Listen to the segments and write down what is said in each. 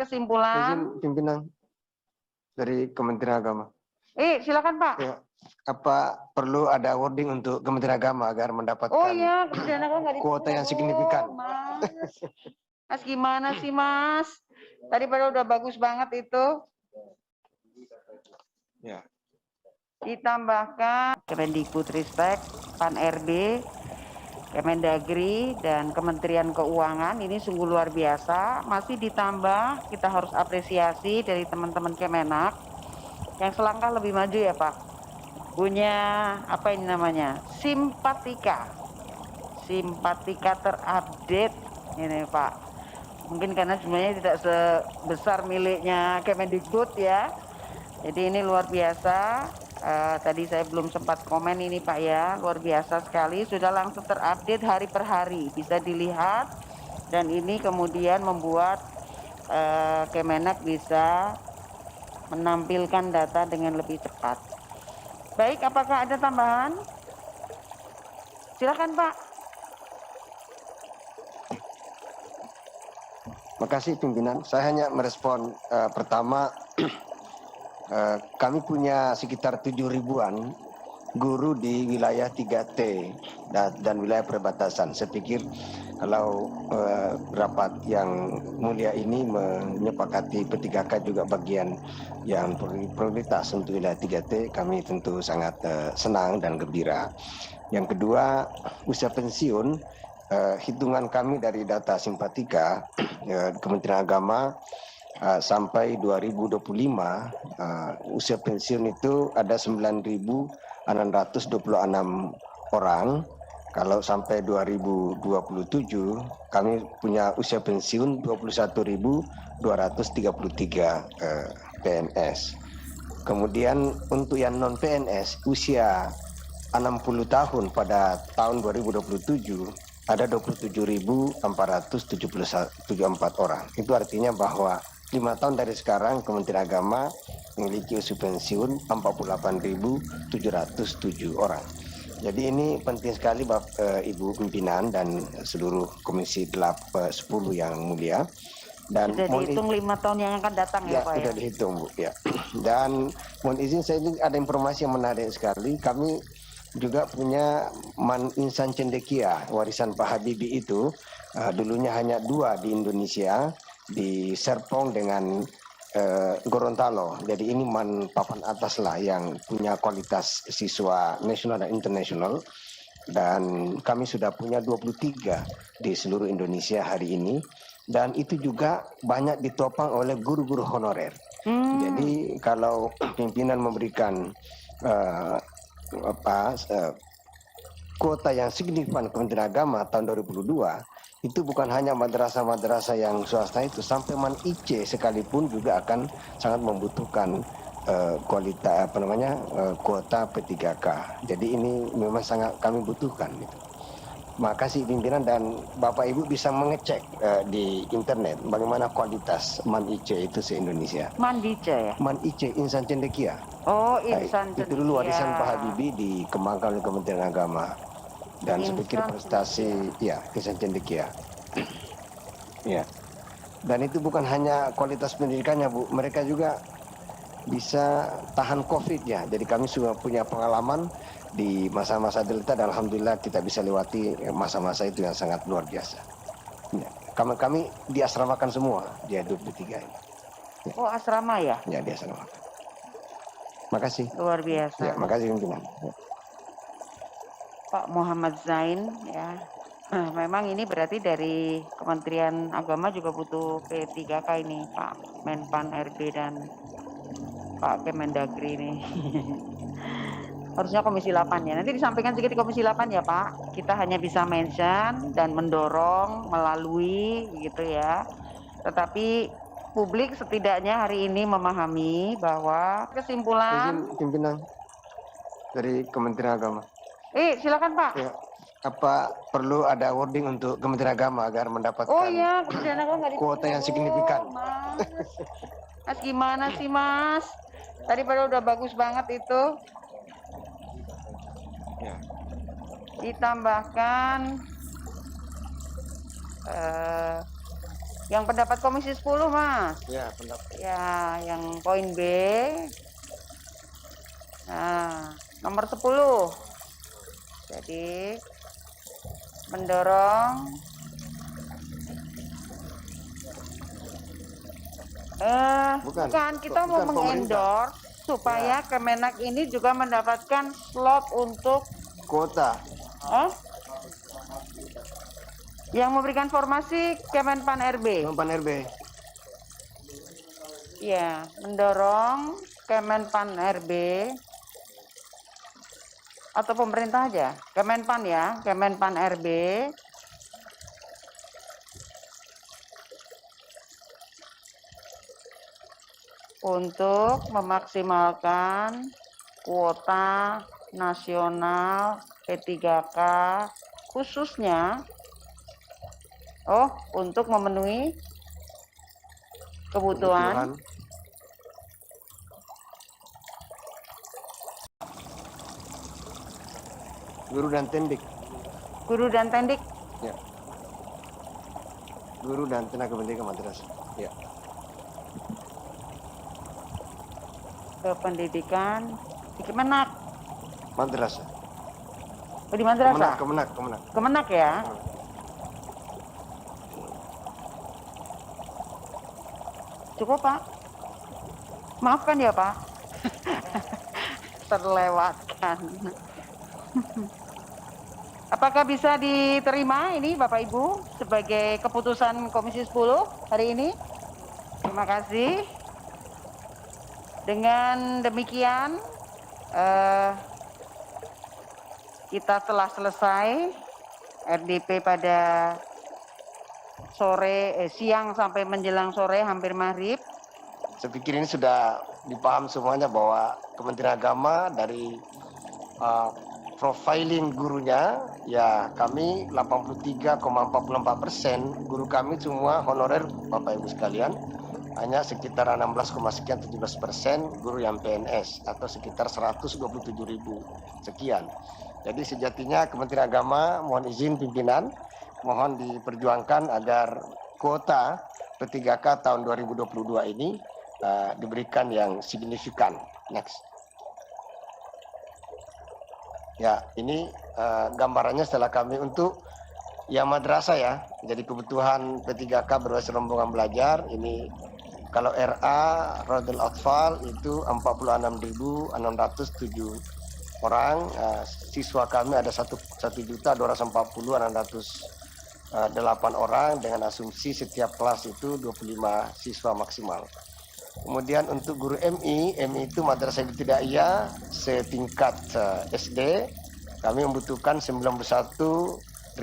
Kesimpulan. Izin pimpinan dari Kementerian Agama. Silakan Pak. Ya, apa perlu ada wording untuk Kementerian Agama agar mendapatkan Kementerian Agama kuota yang signifikan? Mas gimana sih Mas? Tadi pada udah bagus banget itu. Ya. Ditambahkan Kemendikbudristek, Pan-RB, Kemendagri, dan Kementerian Keuangan. Ini sungguh luar biasa. Masih ditambah, kita harus apresiasi dari teman-teman Kemenak yang selangkah lebih maju ya Pak. Punya apa ini namanya? Simpatika terupdate ini Pak. Mungkin karena jumlahnya tidak sebesar miliknya Kemendikbud ya. Jadi ini luar biasa. Tadi saya belum sempat komen ini Pak ya, luar biasa sekali, sudah langsung terupdate hari per hari, bisa dilihat, dan ini kemudian membuat Kemenak bisa menampilkan data dengan lebih cepat. Baik, apakah ada tambahan? Silakan Pak. Makasih pimpinan, saya hanya merespon pertama. Kami punya sekitar 7.000-an guru di wilayah 3T dan wilayah perbatasan. Saya pikir kalau rapat yang mulia ini menyepakati P3K juga bagian yang prioritas untuk wilayah 3T, kami tentu sangat senang dan gembira. Yang kedua, usia pensiun, hitungan kami dari data Simpatika Kementerian Agama sampai 2025 usia pensiun itu ada 9.626 orang. Kalau sampai 2027 kami punya usia pensiun 21.233 PNS. Kemudian untuk yang non PNS usia 60 tahun pada tahun 2027 ada 27.474 orang. Itu artinya bahwa 5 tahun dari sekarang Kementerian Agama memiliki usia pensiun 48.707 orang. Jadi ini penting sekali Ibu Pimpinan dan seluruh Komisi 10 yang mulia. Dan sudah dihitung 5 tahun yang akan datang ya Pak ya? Sudah dihitung Bu ya. Dan mohon izin saya ini ada informasi yang menarik sekali. Kami juga punya Man Insan Cendekia, warisan Pak Habibie itu dulunya hanya 2 di Indonesia, di Serpong dengan Gorontalo. Jadi ini man papan atas lah yang punya kualitas siswa nasional dan internasional. Dan kami sudah punya 23 di seluruh Indonesia hari ini. Dan itu juga banyak ditopang oleh guru-guru honorer. Jadi kalau pimpinan memberikan kuota yang signifikan Kementerian Agama tahun 2002 itu bukan hanya madrasah-madrasah yang swasta itu, sampai Man IC sekalipun juga akan sangat membutuhkan kualitas kuota P3K. Jadi ini memang sangat kami butuhkan gitu. Makasih pimpinan, dan Bapak Ibu bisa mengecek di internet bagaimana kualitas Man IC itu se-Indonesia. Man IC ya? Man IC, Insan Cendekia. Oh, Insan Cendekia. Itu dulu warisan Pak Habibie dikembangkan oleh Kementerian Agama. Dan saya pikir prestasi ya Insan Cendekia. Ya. Dan itu bukan hanya kualitas pendidikannya Bu, mereka juga bisa tahan COVID ya. Jadi kami sudah punya pengalaman di masa-masa Delta dan alhamdulillah kita bisa lewati masa-masa itu yang sangat luar biasa. Ya. Kami diasramakan semua di 23 ini. Ya. Oh, asrama ya? Ya, diasramakan. Makasih. Luar biasa. Ya, makasih pimpinan. Ya. Pak Muhammad Zain ya. Memang ini berarti dari Kementerian Agama juga butuh P3K ini Pak Menpan RB dan Pak Kemendagri ini. Harusnya Komisi 8 ya. Nanti disampaikan sedikit di Komisi 8 ya Pak. Kita hanya bisa mention dan mendorong melalui gitu ya. Tetapi publik setidaknya hari ini memahami bahwa kesimpulan. Izin pimpinan dari Kementerian Agama. Silakan Pak. Ya, apa perlu ada wording untuk Kementerian Agama agar mendapatkan Kementerian Agama kuota yang signifikan? Mas gimana sih Mas? Tadi pada udah bagus banget itu. Ya. Ditambahkan Yang pendapat Komisi 10, Mas. Ya, pendapat. Ya, yang poin B. Nah, nomor 10. Jadi mendorong bukan, kita mau mengendorse supaya Kemenak ini juga mendapatkan slot untuk kuota. Yang memberikan formasi Kemenpan RB. Kemenpan RB. Ya, mendorong Kemenpan RB atau pemerintah aja, Kemenpan ya, Kemenpan RB untuk memaksimalkan kuota nasional P3K khususnya untuk memenuhi kebutuhan guru dan tendik. Guru dan tendik. Ya. Guru dan tenaga pendidikan madrasah. Ya. Pendidikan di Kemenak. Madrasah. Oh, di madrasah. Kemenak. Kemenak ya. Cukup, Pak. Maafkan ya, Pak. Terlewatkan. Apakah bisa diterima ini Bapak Ibu sebagai keputusan Komisi 10 hari ini? Terima kasih. Dengan demikian kita telah selesai RDP pada siang sampai menjelang sore hampir maghrib. Saya pikir ini sudah dipaham semuanya bahwa Kementerian Agama dari profiling gurunya, ya kami 83,44% guru kami semua honorer Bapak Ibu sekalian, hanya sekitar 16,17% guru yang PNS atau sekitar 127.000 sekian. Jadi sejatinya Kementerian Agama mohon izin pimpinan, mohon diperjuangkan agar kuota P3K tahun 2022 ini diberikan yang signifikan. Next. Ya, ini gambarannya setelah kami untuk yang madrasah ya. Jadi kebutuhan P3K berbasis rombongan belajar ini kalau RA Rodul Atfal itu 46.607 orang. Siswa kami ada 1.240.608 orang dengan asumsi setiap kelas itu 25 siswa maksimal. Kemudian untuk guru MI itu Madrasah Ibtidaiyah setingkat SD, kami membutuhkan 91.778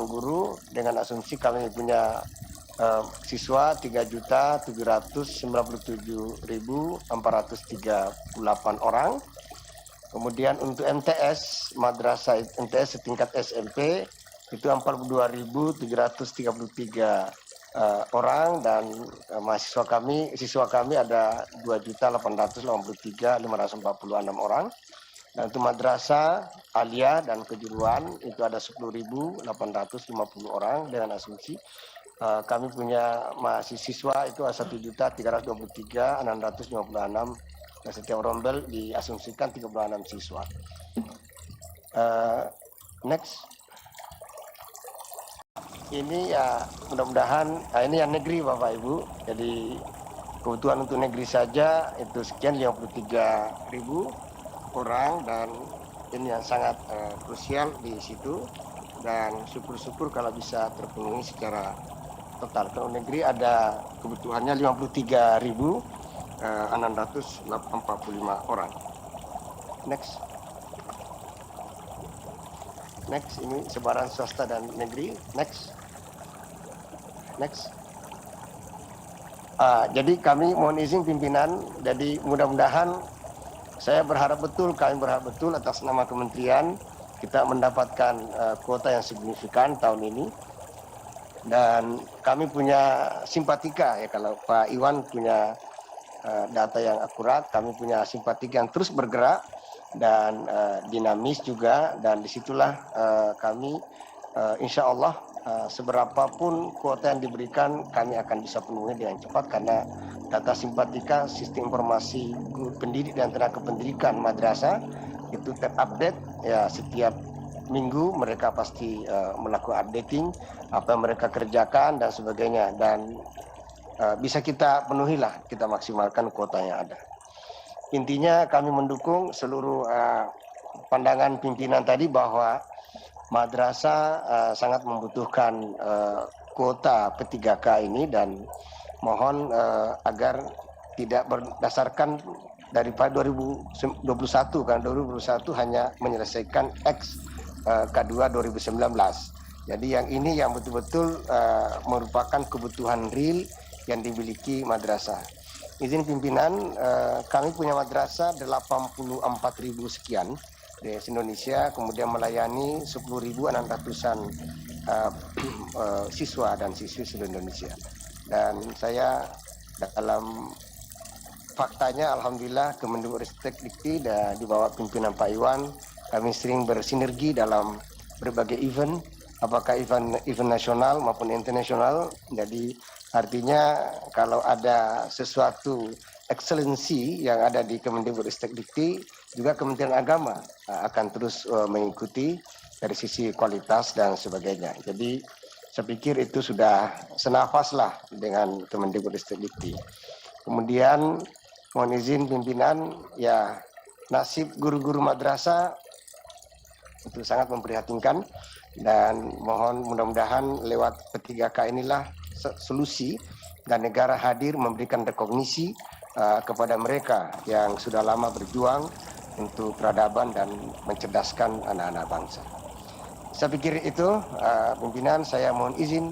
guru dengan asumsi kami punya siswa 3.797.438 orang. Kemudian untuk MTS, Madrasah MTS setingkat SMP itu 42.333 orang dan siswa kami ada 2.883.546 orang. Dan untuk madrasah aliyah dan kejuruan itu ada 10.850 orang dengan asumsi kami punya mahasiswa itu 1.323.656 dan setiap rombel diasumsikan 36 siswa. Next. Ini ya mudah-mudahan ini yang negeri Bapak Ibu. Jadi kebutuhan untuk negeri saja itu sekian 53.000 orang dan ini yang sangat krusial di situ dan syukur-syukur kalau bisa terpenuhi secara total. Kalau negeri ada kebutuhannya 53.645 orang. Next. Next, ini sebaran swasta dan negeri. Next. Jadi kami mohon izin pimpinan, jadi mudah-mudahan kami berharap betul atas nama kementerian kita mendapatkan kuota yang signifikan tahun ini. Dan kami punya simpatika ya, kalau Pak Iwan punya data yang akurat, kami punya simpatika yang terus bergerak dan dinamis juga, dan disitulah kami insya Allah seberapapun kuota yang diberikan kami akan bisa penuhi dengan cepat karena data simpatika sistem informasi guru pendidik dan tenaga pendidikan madrasah itu terupdate ya setiap minggu mereka pasti melakukan updating apa yang mereka kerjakan dan sebagainya dan bisa kita penuhilah, kita maksimalkan kuota yang ada. Intinya kami mendukung seluruh pandangan pimpinan tadi bahwa madrasah sangat membutuhkan kuota P3K ini dan mohon agar tidak berdasarkan daripada 2021 kan 2021 hanya menyelesaikan X K2 2019. Jadi yang ini yang betul-betul merupakan kebutuhan real yang dimiliki madrasah. Izin pimpinan, kami punya madrasah 84.000 sekian di Indonesia, kemudian melayani 10.600-an siswa dan siswi seluruh Indonesia. Dan saya dalam faktanya, alhamdulillah Kemendikbudristek Dikti dan di bawah pimpinan Pak Iwan, kami sering bersinergi dalam berbagai event, apakah event nasional maupun internasional. Jadi artinya kalau ada sesuatu excellency yang ada di Kemendikbudristek Dikti, juga Kementerian Agama akan terus mengikuti dari sisi kualitas dan sebagainya. Jadi saya pikir itu sudah senafas lah dengan Kemendikbudristek Dikti. Kemudian mohon izin pimpinan, ya nasib guru-guru madrasah itu sangat memprihatinkan dan mohon mudah-mudahan lewat P3K inilah solusi dan negara hadir memberikan rekognisi kepada mereka yang sudah lama berjuang untuk peradaban dan mencerdaskan anak-anak bangsa. Saya pikir itu pimpinan, saya mohon izin